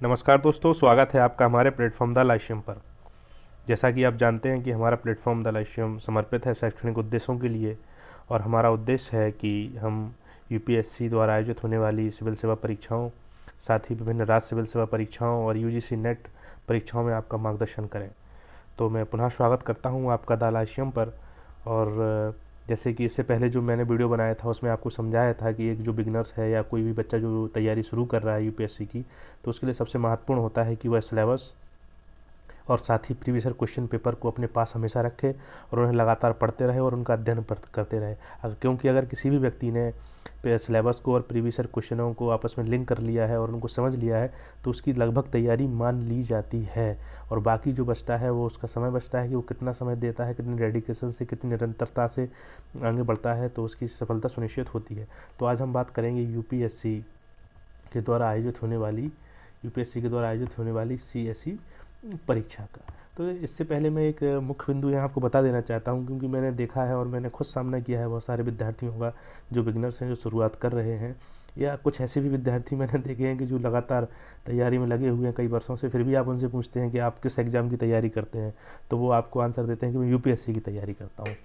नमस्कार दोस्तों, स्वागत है आपका हमारे प्लेटफॉर्म द लाइशियम पर। जैसा कि आप जानते हैं कि हमारा प्लेटफॉर्म द लाइशियम समर्पित है शैक्षणिक उद्देश्यों के लिए, और हमारा उद्देश्य है कि हम यूपीएससी द्वारा आयोजित होने वाली सिविल सेवा परीक्षाओं, साथ ही विभिन्न राज्य सिविल सेवा परीक्षाओं और यूजीसी नेट परीक्षाओं में आपका मार्गदर्शन करें। तो मैं पुनः स्वागत करता हूँ आपका द लाइशियम पर। और जैसे कि इससे पहले जो मैंने वीडियो बनाया था उसमें आपको समझाया था कि एक जो बिगनर्स है या कोई भी बच्चा जो तैयारी शुरू कर रहा है यूपीएससी की, तो उसके लिए सबसे महत्वपूर्ण होता है कि वह सिलेबस और साथ ही प्रीवियस ईयर क्वेश्चन पेपर को अपने पास हमेशा रखे और उन्हें लगातार पढ़ते रहे और उनका अध्ययन करते रहे। क्योंकि अगर किसी भी व्यक्ति ने सिलेबस को और प्रीवियस ईयर क्वेश्चनों को आपस में लिंक कर लिया है और उनको समझ लिया है तो उसकी लगभग तैयारी मान ली जाती है। और बाकी जो बचता है वो उसका समय बचता है कि वो कितना समय देता है, कितनी डेडिकेशन से, कितनी निरंतरता से आगे बढ़ता है, तो उसकी सफलता सुनिश्चित होती है। तो आज हम बात करेंगे यूपीएससी के द्वारा आयोजित होने वाली सीएसई परीक्षा का। तो इससे पहले मैं एक मुख्य बिंदु यहाँ आपको बता देना चाहता हूँ, क्योंकि मैंने देखा है और मैंने खुद सामना किया है बहुत सारे विद्यार्थियों का जो बिगनर्स हैं, जो शुरुआत कर रहे हैं, या कुछ ऐसे भी विद्यार्थी मैंने देखे हैं कि जो लगातार तैयारी में लगे हुए हैं कई वर्षों से। फिर भी आप उनसे पूछते हैं कि आप किस एग्ज़ाम की तैयारी करते हैं, तो वो आपको आंसर देते हैं कि मैं यूपीएससी की तैयारी करता हूँ।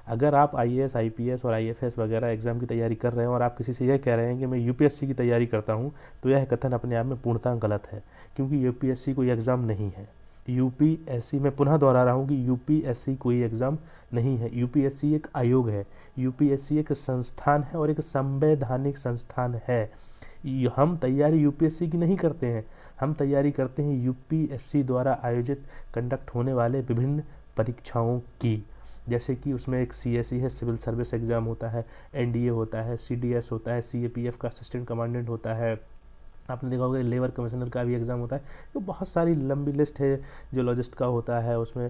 अगर आप आईएएस, आईपीएस और आईएफएस वगैरह एग्ज़ाम की तैयारी कर रहे हैं और आप किसी से यह कह रहे हैं कि मैं यूपीएससी की तैयारी करता हूँ, तो यह कथन अपने आप में पूर्णतः गलत है, क्योंकि यूपीएससी कोई एग्ज़ाम नहीं है। यूपीएससी, मैं पुनः दोहरा रहा हूँ कि यूपीएससी कोई एग्ज़ाम नहीं है। यूपीएससी एक आयोग है, यूपीएससी एक संस्थान है और एक संवैधानिक संस्थान है। हम तैयारी यूपीएससी की नहीं करते हैं, हम तैयारी करते हैं यूपीएससी द्वारा आयोजित कंडक्ट होने वाले विभिन्न परीक्षाओं की। जैसे कि उसमें एक सीएसई है, सिविल सर्विस एग्ज़ाम होता है, एनडीए होता है, सीडीएस होता है, सीएपीएफ का असिस्टेंट कमांडेंट होता है, आपने देखा होगा लेबर कमिश्नर का भी एग्ज़ाम होता है। तो बहुत सारी लंबी लिस्ट है। जियोलॉजिस्ट का होता है, उसमें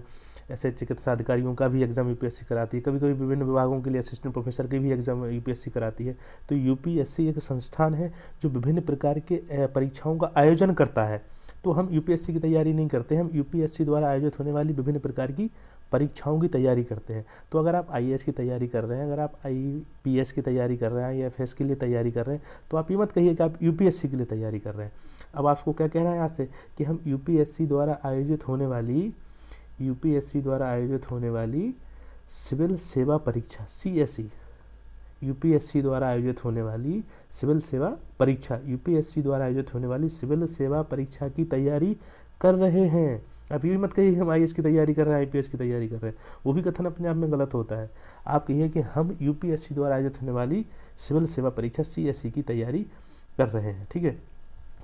ऐसे चिकित्सा अधिकारियों का भी एग्ज़ाम यूपीएससी कराती है। कभी कभी विभिन्न विभागों के लिए असिस्टेंट प्रोफेसर की भी एग्ज़ाम यूपीएससी कराती है। तो यूपीएससी एक संस्थान है जो विभिन्न प्रकार के परीक्षाओं का आयोजन करता है। तो हम यूपीएससी की तैयारी नहीं करते हैं, हम यूपीएससी द्वारा आयोजित होने वाली विभिन्न प्रकार की परीक्षाओं की तैयारी करते हैं। तो अगर आप आईएएस की तैयारी कर रहे हैं, अगर आप आईपीएस की तैयारी कर रहे हैं या एफएस के लिए तैयारी कर रहे हैं, तो आप ये मत कहिए कि आप यूपीएससी के लिए तैयारी कर रहे हैं। अब आपको क्या कहना है यहाँ से कि हम यूपीएससी द्वारा आयोजित होने वाली सिविल सेवा परीक्षा सीएसई, यूपीएससी द्वारा आयोजित होने वाली सिविल सेवा परीक्षा, यूपीएससी द्वारा आयोजित होने वाली सिविल सेवा परीक्षा की तैयारी कर रहे हैं। आप ये भी मत कहिए कि हम आईएएस की तैयारी कर रहे हैं, आईपीएस की तैयारी कर रहे हैं, वो भी कथन अपने आप में गलत होता है। आप कहिए कि हम यूपीएससी द्वारा आयोजित होने वाली सिविल सेवा परीक्षा सीएसई की तैयारी कर रहे हैं। ठीक है,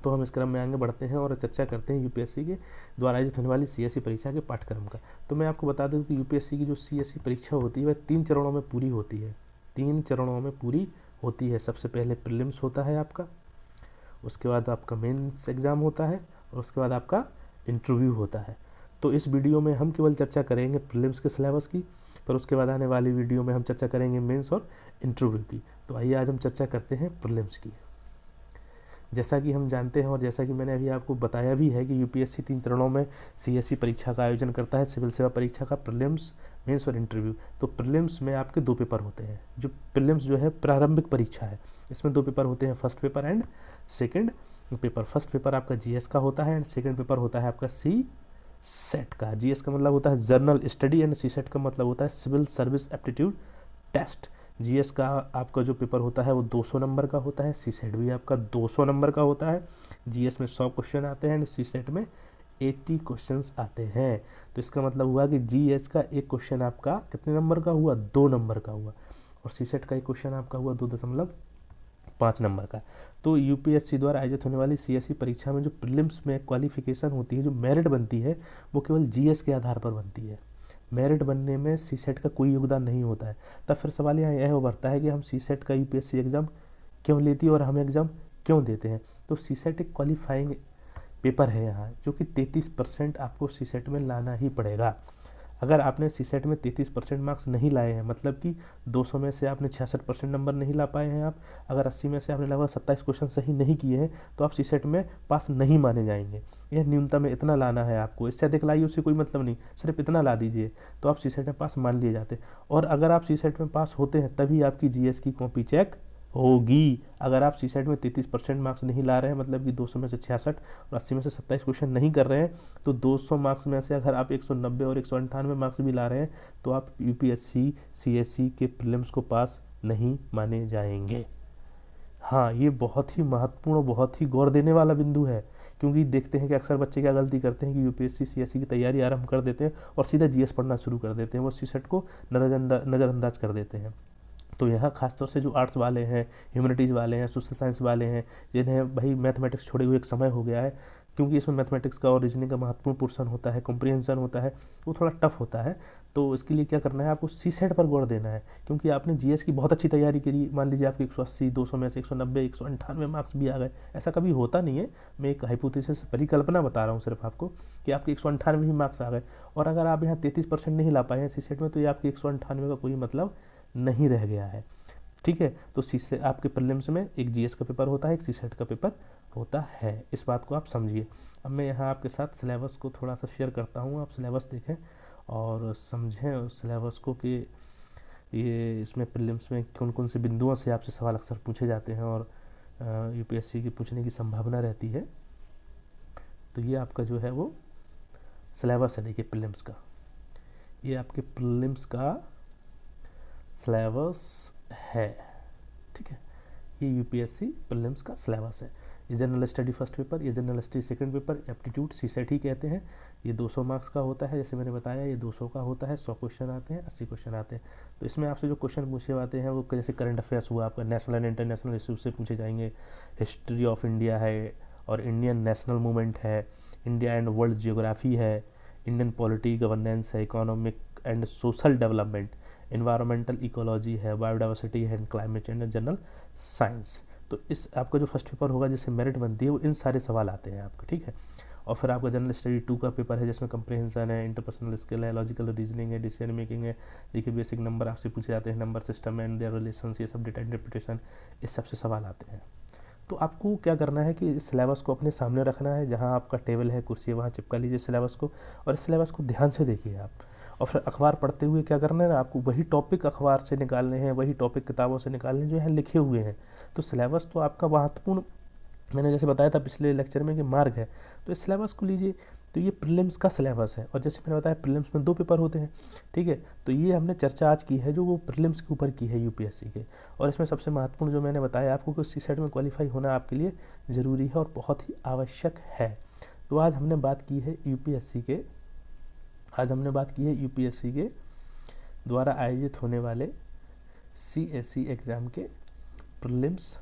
तो हम इस क्रम में आगे बढ़ते हैं और चर्चा करते हैं यूपीएससी के द्वारा आयोजित होने वाली सीएसई परीक्षा के पाठ्यक्रम का। तो मैं आपको बता दूं कि यूपीएससी की जो सीएसई परीक्षा होती है वह 3 चरणों में पूरी होती है। 3 चरणों में पूरी होती है। सबसे पहले प्रीलिम्स होता है आपका, उसके बाद आपका मेंस एग्ज़ाम होता है और उसके बाद आपका इंटरव्यू होता है। तो इस वीडियो में हम केवल चर्चा करेंगे प्रीलिम्स के सिलेबस की, पर उसके बाद आने वाली वीडियो में हम चर्चा करेंगे मेंस और इंटरव्यू की। तो आइए आज हम चर्चा करते हैं प्रीलिम्स की। जैसा कि हम जानते हैं और जैसा कि मैंने अभी आपको बताया भी है कि यूपीएससी 3 चरणों में सीएसई परीक्षा का आयोजन करता है, सिविल सेवा परीक्षा का, प्रीलिम्स, मेंस और इंटरव्यू। तो प्रीलिम्स में आपके 2 पेपर होते हैं। जो प्रीलिम्स जो है प्रारंभिक परीक्षा है, इसमें 2 पेपर होते हैं, first paper and second paper. First paper आपका जीएस का होता है एंड सेकेंड पेपर होता है आपका सी सेट का। जीएस का मतलब होता है general study and CSAT का मतलब होता है civil service aptitude test. GS का आपका जो पेपर होता है वो 200 नंबर का होता है, सी सेट भी आपका 200 नंबर का होता है। जीएस में 100 क्वेश्चन आते हैं एंड सी सेट में 80 क्वेश्चंस आते हैं। तो इसका मतलब हुआ कि जीएस का एक क्वेश्चन आपका कितने नंबर का हुआ, 2 नंबर का हुआ, और सी सेट का एक क्वेश्चन आपका हुआ 2.5 नंबर का। तो यूपीएससी द्वारा आयोजित होने वाली सीएसई परीक्षा में जो प्रीलिम्स में क्वालिफिकेशन होती है, जो मेरिट बनती है, वो केवल जीएस के आधार पर बनती है। मेरिट बनने में सी सेट का कोई योगदान नहीं होता है। तब फिर सवाल यहाँ यह उभरता है कि हम सी सेट का यूपीएससी एग्ज़ाम क्यों लेती है और हम एग्ज़ाम क्यों देते हैं। तो सी सेट एक क्वालिफाइंग पेपर है यहाँ, जो कि 33% आपको सी सेट में लाना ही पड़ेगा। अगर आपने सी सेट में 33% मार्क्स नहीं लाए हैं, मतलब कि 200 में से आपने 66% नंबर नहीं ला पाए हैं, आप अगर 80 में से आपने लगभग 27 क्वेश्चन सही नहीं किए हैं, तो आप सी सेट में पास नहीं माने जाएंगे। यह न्यूनतम में इतना लाना है आपको, इससे अधिक लाइए उससे कोई मतलब नहीं, सिर्फ इतना ला दीजिए तो आप सी सेट में पास मान लिए जाते। और अगर आप सी सेट में पास होते हैं तभी आपकी जीएस की कॉपी चेक होगी। अगर आप सी सेट में 33% मार्क्स नहीं ला रहे हैं, मतलब कि 200 में से 66 और 80 में से 27 क्वेश्चन नहीं कर रहे हैं, तो 200 मार्क्स में से अगर आप 190 और 198 मार्क्स भी ला रहे हैं तो आप यूपीएससी सीएससी के प्रीलिम्स को पास नहीं माने जाएंगे। हाँ, ये बहुत ही महत्वपूर्ण, बहुत ही गौर देने वाला बिंदु है, क्योंकि देखते हैं कि अक्सर बच्चे क्या गलती करते हैं कि यूपीएससी सीएससी की तैयारी आरंभ कर देते हैं और सीधा जीएस पढ़ना शुरू कर देते हैं, वो सी सेट को नज़रअंदाज कर देते हैं। तो यहाँ खासतौर से जो आर्ट्स वाले हैं, ह्यूमैनिटीज़ वाले हैं, सोशल साइंस वाले हैं, जिन्हें भाई मैथमेटिक्स छोड़े हुए एक समय हो गया है, क्योंकि इसमें मैथमेटिक्स का और रीजनिंग का महत्वपूर्ण पोर्शन होता है, कॉम्प्रिहेंशन होता है, वो थोड़ा टफ होता है। तो इसके लिए क्या करना है, आपको सी सेट पर गौर देना है, क्योंकि आपने जीएस की बहुत अच्छी तैयारी करी, मान लीजिए आपके 180, 200 में से 190, 198 मार्क्स भी आ गए, ऐसा कभी होता नहीं है, मैं एक हाइपोथेसिस परिकल्पना बता रहा हूँ सिर्फ आपको, कि आपके 198 ही मार्क्स आ गए, और अगर आप यहाँ 33% नहीं ला पाए हैं सी सेट में, तो ये आपके 198 का कोई मतलब नहीं रह गया है। ठीक है, तो सी से आपके प्रीलिम्स में एक जीएस का पेपर होता है, एक सी सेट का पेपर होता है, इस बात को आप समझिए। अब मैं यहाँ आपके साथ सिलेबस को थोड़ा सा शेयर करता हूँ, आप सिलेबस देखें और समझें उस सिलेबस को, कि ये इसमें प्रीलिम्स में कौन कौन से बिंदुओं से आपसे सवाल अक्सर पूछे जाते हैं और यूपीएससी की पूछने की संभावना रहती है। तो ये आपका जो है वो सिलेबस है, देखिए प्रीलिम्स का, ये आपके प्रीलिम्स का सिलेबस है। ठीक है, ये यूपीएससी प्रीलिम्स का सिलेबस है। ये जनरल स्टडी फर्स्ट पेपर, ये general study second paper, aptitude CSAT ही कहते हैं। ये 200 मार्क्स का होता है, जैसे मैंने बताया, ये 200 का होता है, 100 क्वेश्चन आते हैं, 80 क्वेश्चन आते हैं। तो इसमें आपसे जो क्वेश्चन पूछे जाते हैं वो जैसे करंट अफेयर्स हुआ आपका, नेशनल एंड इंटरनेशनल इश्यूज से पूछे जाएंगे, हिस्ट्री ऑफ इंडिया है, और इंडियन नेशनल मूवमेंट है, इंडिया एंड वर्ल्ड जियोग्राफी है, इंडियन पॉलिटी गवर्नेंस है, economic and social development, environmental ecology है, बायोडाइवर्सिटी है, क्लाइमेट चेंज, जनरल साइंस। तो इस आपका जो फर्स्ट पेपर होगा जिससे मेरिट बनती है, वो इन सारे सवाल आते हैं आपके। ठीक है, और फिर आपका जनरल स्टडी 2 का पेपर है, जिसमें कंप्रिहेंशन है, इंटरपर्सनल स्किल है, लॉजिकल रीजनिंग है, डिसीजन मेकिंग है। देखिए बेसिक नंबर आपसे पूछे जाते हैं, number system and their relations, ये सब डेटा इंटरप्रिटेशन, इस सब से सवाल आते हैं। तो आपको क्या करना है कि इस सिलेबस को अपने सामने रखना है, जहाँ आपका टेबल है, कुर्सी है, वहाँ चिपका लीजिए सिलेबस को, और इस सिलेबस को ध्यान से देखिए आप। और फिर अखबार पढ़ते हुए क्या करना है ना, आपको वही टॉपिक अखबार से निकालने हैं, वही टॉपिक किताबों से निकालने जो है लिखे हुए हैं। तो सिलेबस तो आपका महत्वपूर्ण, मैंने जैसे बताया था पिछले लेक्चर में कि मार्ग है, तो इस सिलेबस को लीजिए। तो ये प्रीलिम्स का सिलेबस है, और जैसे मैंने बताया प्रीलिम्स में 2 पेपर होते हैं। ठीक है, तो ये हमने चर्चा आज की है जो वो प्रीलिम्स के ऊपर की है यूपीएससी के, और इसमें सबसे महत्वपूर्ण जो मैंने बताया आपको कि सी सेट में क्वालिफाई होना आपके लिए ज़रूरी है और बहुत ही आवश्यक है। तो आज हमने बात की है यूपीएससी के द्वारा आयोजित होने वाले सीएससी एग्ज़ाम के प्रीलिम्स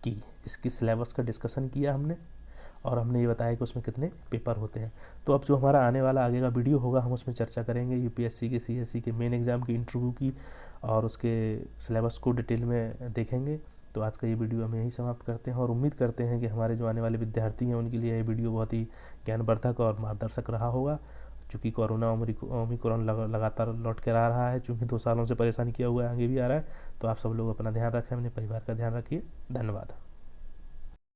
की, इसकी सिलेबस का डिस्कशन किया हमने, और हमने ये बताया कि उसमें कितने पेपर होते हैं। तो अब जो हमारा आने वाला आगे का वीडियो होगा, हम उसमें चर्चा करेंगे यूपीएससी के सीएससी के मेन एग्ज़ाम की इंटरव्यू की, और उसके सिलेबस को डिटेल में देखेंगे। तो आज का ये वीडियो हम यहीं समाप्त करते हैं, और उम्मीद करते हैं कि हमारे जो आने वाले विद्यार्थी हैं उनके लिए ये वीडियो बहुत ही ज्ञानवर्धक और मार्गदर्शक रहा होगा। चूँकि कोरोना ओमिक्रॉन लगातार लौट कर आ रहा है, चूँकि 2 सालों से परेशान किया हुआ है, आगे भी आ रहा है। तो आप सब लोग अपना ध्यान रखें, अपने परिवार का ध्यान रखिए। धन्यवाद।